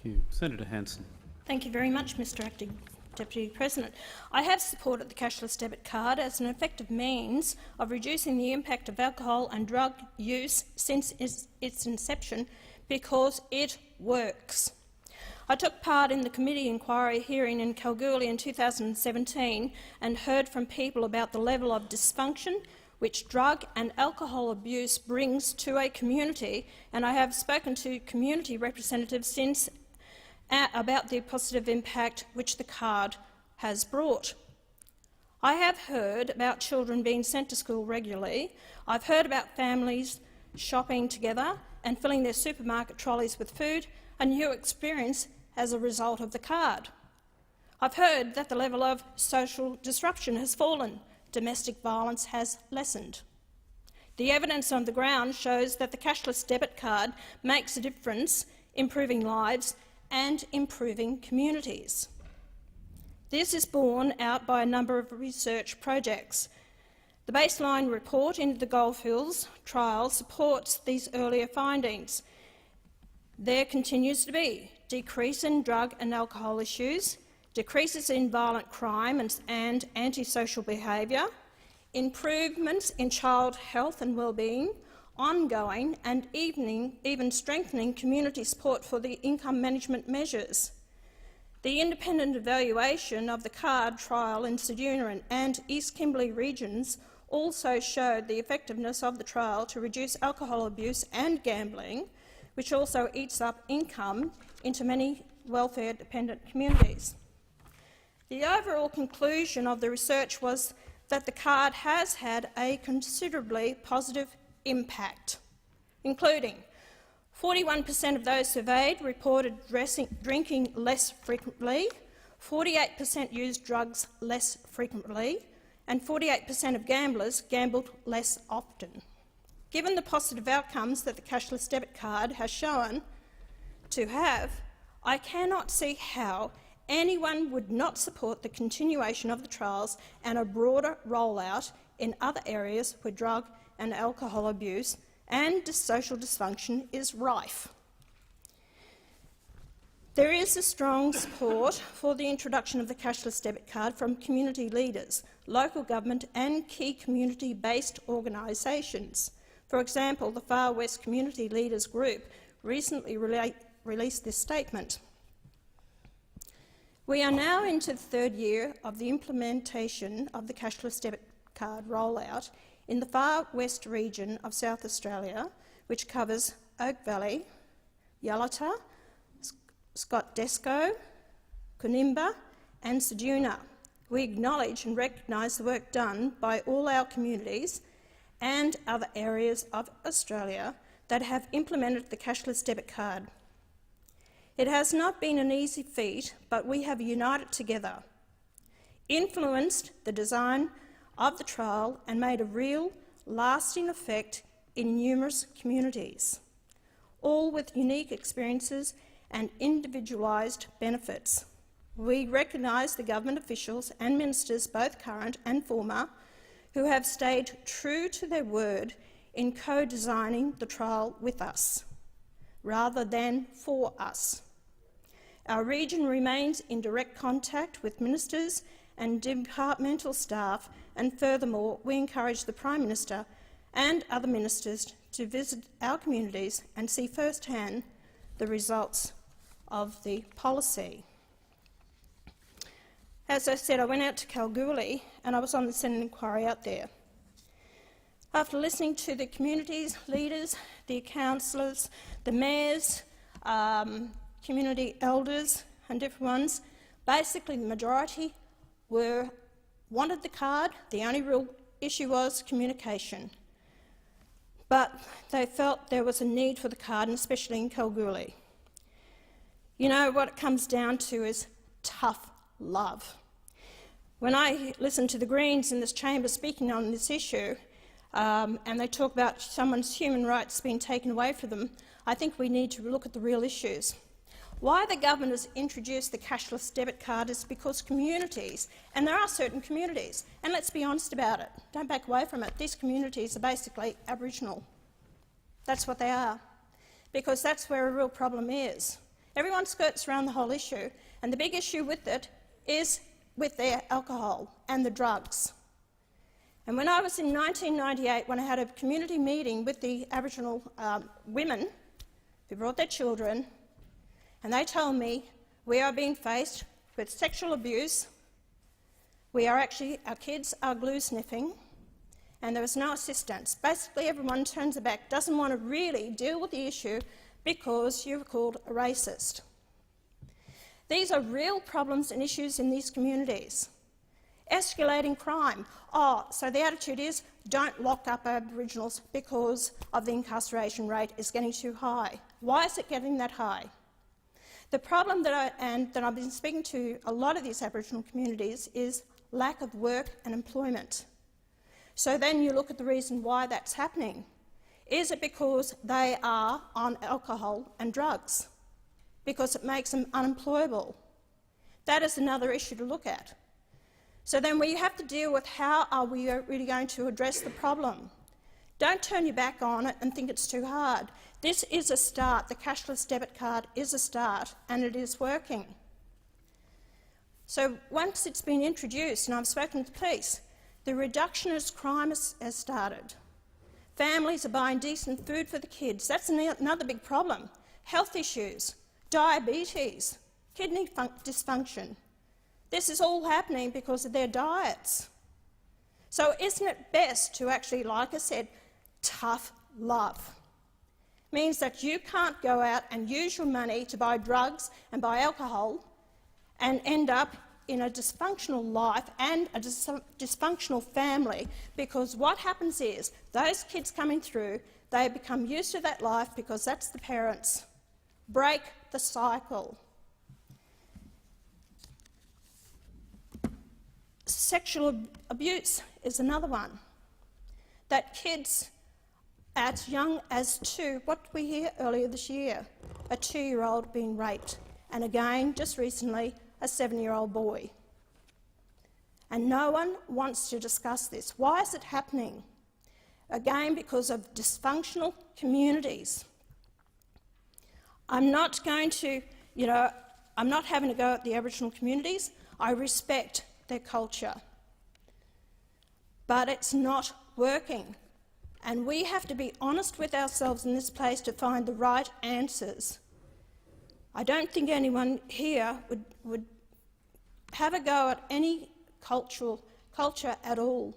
Thank you. Senator Hanson. Thank you very much, Mr Acting Deputy President. I have supported the cashless debit card as an effective means of reducing the impact of alcohol and drug use since its inception because it works. I took part in the committee inquiry hearing in Kalgoorlie in 2017 and heard from people about the level of dysfunction which drug and alcohol abuse brings to a community, and I have spoken to community representatives since about the positive impact which the card has brought. I have heard about children being sent to school regularly. I've heard about families shopping together and filling their supermarket trolleys with food, a new experience as a result of the card. I've heard that the level of social disruption has fallen. Domestic violence has lessened. The evidence on the ground shows that the cashless debit card makes a difference, improving lives and improving communities. This is borne out by a number of research projects. The baseline report into the Goldfields trial supports these earlier findings. There continues to be decrease in drug and alcohol issues, decreases in violent crime and antisocial behaviour, improvements in child health and well-being, ongoing and even strengthening community support for the income management measures. The independent evaluation of the card trial in Ceduna and East Kimberley regions also showed the effectiveness of the trial to reduce alcohol abuse and gambling, which also eats up income into many welfare-dependent communities. The overall conclusion of the research was that the card has had a considerably positive impact, including 41% of those surveyed reported drinking less frequently, 48% used drugs less frequently, and 48% of gamblers gambled less often. Given the positive outcomes that the cashless debit card has shown to have, I cannot see how anyone would not support the continuation of the trials and a broader rollout in other areas where drug and alcohol abuse and social dysfunction is rife. There is a strong support for the introduction of the cashless debit card from community leaders, local government and key community-based organisations. For example, the Far West Community Leaders Group recently released this statement. We are now into the third year of the implementation of the cashless debit card rollout in the Far West region of South Australia, which covers Oak Valley, Yalata, Scottsdesco, Coonimba and Ceduna. We acknowledge and recognise the work done by all our communities and other areas of Australia that have implemented the cashless debit card. It has not been an easy feat, but we have united together, influenced the design of the trial and made a real, lasting effect in numerous communities, all with unique experiences and individualised benefits. We recognise the government officials and ministers, both current and former, who have stayed true to their word in co-designing the trial with us, rather than for us. Our region remains in direct contact with ministers and departmental staff, and furthermore, we encourage the Prime Minister and other ministers to visit our communities and see firsthand the results of the policy. As I said, I went out to Kalgoorlie and I was on the Senate inquiry out there. After listening to the communities, leaders, the councillors, the mayors, community elders and different ones, basically the majority wanted the card. The only real issue was communication. But they felt there was a need for the card, and especially in Kalgoorlie. You know, what it comes down to is tough love. When I listen to the Greens in this chamber speaking on this issue, and they talk about someone's human rights being taken away from them, I think we need to look at the real issues. Why the government has introduced the cashless debit card is because communities, and there are certain communities, and let's be honest about it, don't back away from it, these communities are basically Aboriginal. That's what they are, because that's where a real problem is. Everyone skirts around the whole issue, and the big issue with it is with their alcohol and the drugs. And when I was in 1998, when I had a community meeting with the Aboriginal women who brought their children, and they told me we are being faced with sexual abuse, our kids are glue sniffing, and there was no assistance. Basically, everyone turns their back, doesn't want to really deal with the issue because you're called a racist. These are real problems and issues in these communities. Escalating crime. Oh, so the attitude is don't lock up Aboriginals because of the incarceration rate is getting too high. Why is it getting that high? The problem that I've been speaking to a lot of these Aboriginal communities is lack of work and employment. So then you look at the reason why that's happening. Is it because they are on alcohol and drugs? Because it makes them unemployable? That is another issue to look at. So then we have to deal with how are we really going to address the problem. Don't turn your back on it and think it's too hard. This is a start. The cashless debit card is a start, and it is working. So once it's been introduced, and I've spoken to the police, the reductionist crime has started. Families are buying decent food for the kids. That's another big problem. Health issues, diabetes, kidney dysfunction. This is all happening because of their diets. So isn't it best to actually, like I said, tough love? Means that you can't go out and use your money to buy drugs and buy alcohol and end up in a dysfunctional life and a dysfunctional family, because what happens is those kids coming through, they become used to that life because that's the parents. Break the cycle. Sexual abuse is another one. That kids as young as 2, what did we hear earlier this year? A 2-year-old being raped, and again, just recently, a 7-year-old boy. And no one wants to discuss this. Why is it happening? Again, because of dysfunctional communities. I'm not going to, I'm not having a go at the Aboriginal communities. I respect their culture. But it's not working. And we have to be honest with ourselves in this place to find the right answers. I don't think anyone here would have a go at any culture at all.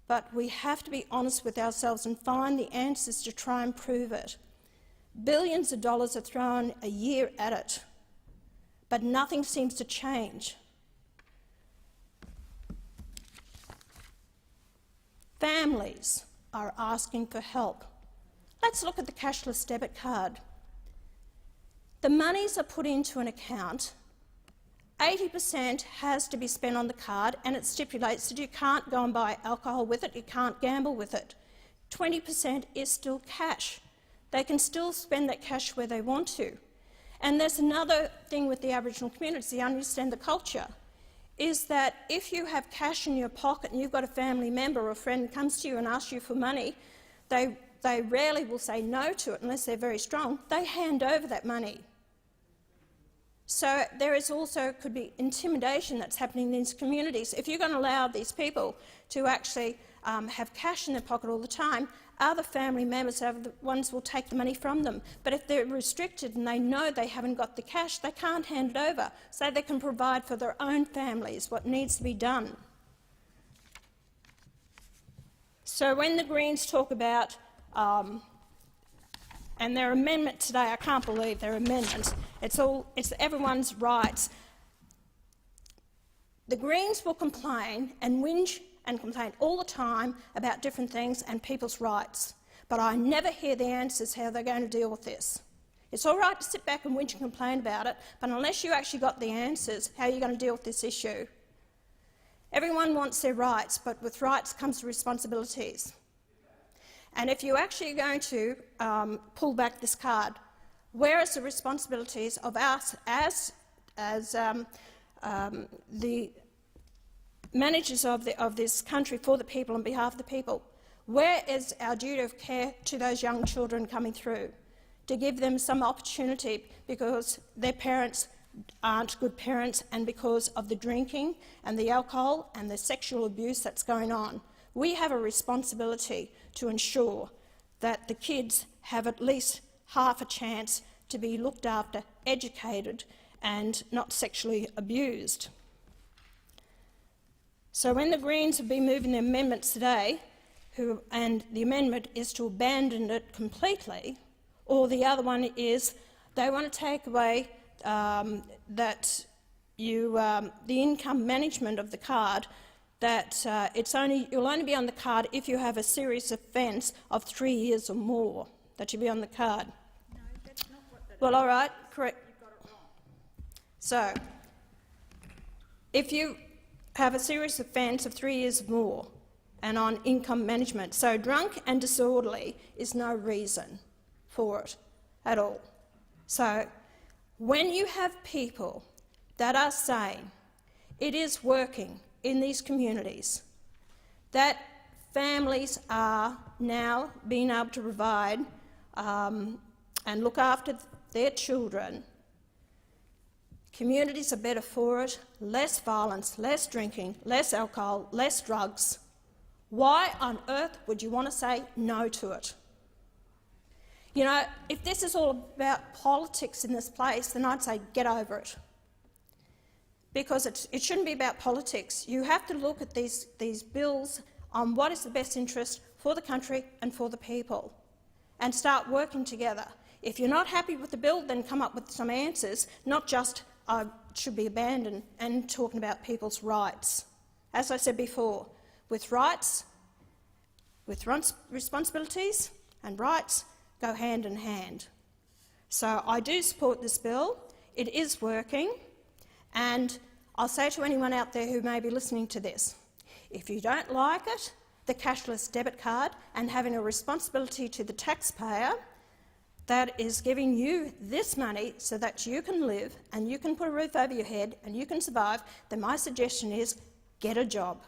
But we have to be honest with ourselves and find the answers to try and prove it. Billions of dollars are thrown a year at it, but nothing seems to change. Families are asking for help. Let's look at the cashless debit card. The monies are put into an account. 80% has to be spent on the card, and it stipulates that you can't go and buy alcohol with it, you can't gamble with it. 20% is still cash. They can still spend that cash where they want to. And there's another thing with the Aboriginal community, I understand the culture, is that if you have cash in your pocket and you've got a family member or a friend comes to you and asks you for money, they rarely will say no to it unless they're very strong. They hand over that money. So there is also, could be intimidation that's happening in these communities. If you're going to allow these people to actually have cash in their pocket all the time, other family members are the ones who will take the money from them. But if they're restricted and they know they haven't got the cash, they can't hand it over, so they can provide for their own families what needs to be done. So when the Greens talk about, and their amendment today, I can't believe their amendment, it's everyone's rights. The Greens will complain and whinge and complain all the time about different things and people's rights, but I never hear the answers how they're going to deal with this. It's all right to sit back and whinge and complain about it, but unless you actually got the answers, how are you going to deal with this issue? Everyone wants their rights, but with rights comes responsibilities. And if you're actually going to pull back this card, where is the responsibilities of us as the managers of this country for the people on behalf of the people? Where is our duty of care to those young children coming through? to give them some opportunity because their parents aren't good parents and because of the drinking and the alcohol and the sexual abuse that's going on. We have a responsibility to ensure that the kids have at least half a chance to be looked after, educated and not sexually abused. So when the Greens have been moving their amendments today, and the amendment is to abandon it completely, or the other one is they want to take away the income management of the card, that you'll only be on the card if you have a serious offence of 3 years or more, that you'll be on the card. No, that's not what that Well, is. all right, correct. You've got it wrong. So, if you have a serious offence of 3 years or more and on income management, so drunk and disorderly is no reason for it at all. So, when you have people that are saying it is working in these communities, that families are now being able to provide and look after their children, communities are better for it, less violence, less drinking, less alcohol, less drugs. Why on earth would you want to say no to it? You know, if this is all about politics in this place, then I'd say get over it. Because it shouldn't be about politics. You have to look at these bills on what is the best interest for the country and for the people and start working together. If you're not happy with the bill, then come up with some answers, not just should be abandoned and talking about people's rights. As I said before, with rights, with responsibilities and rights go hand in hand. So I do support this bill. It is working. And I'll say to anyone out there who may be listening to this, if you don't like it, the cashless debit card and having a responsibility to the taxpayer that is giving you this money so that you can live and you can put a roof over your head and you can survive, then my suggestion is get a job.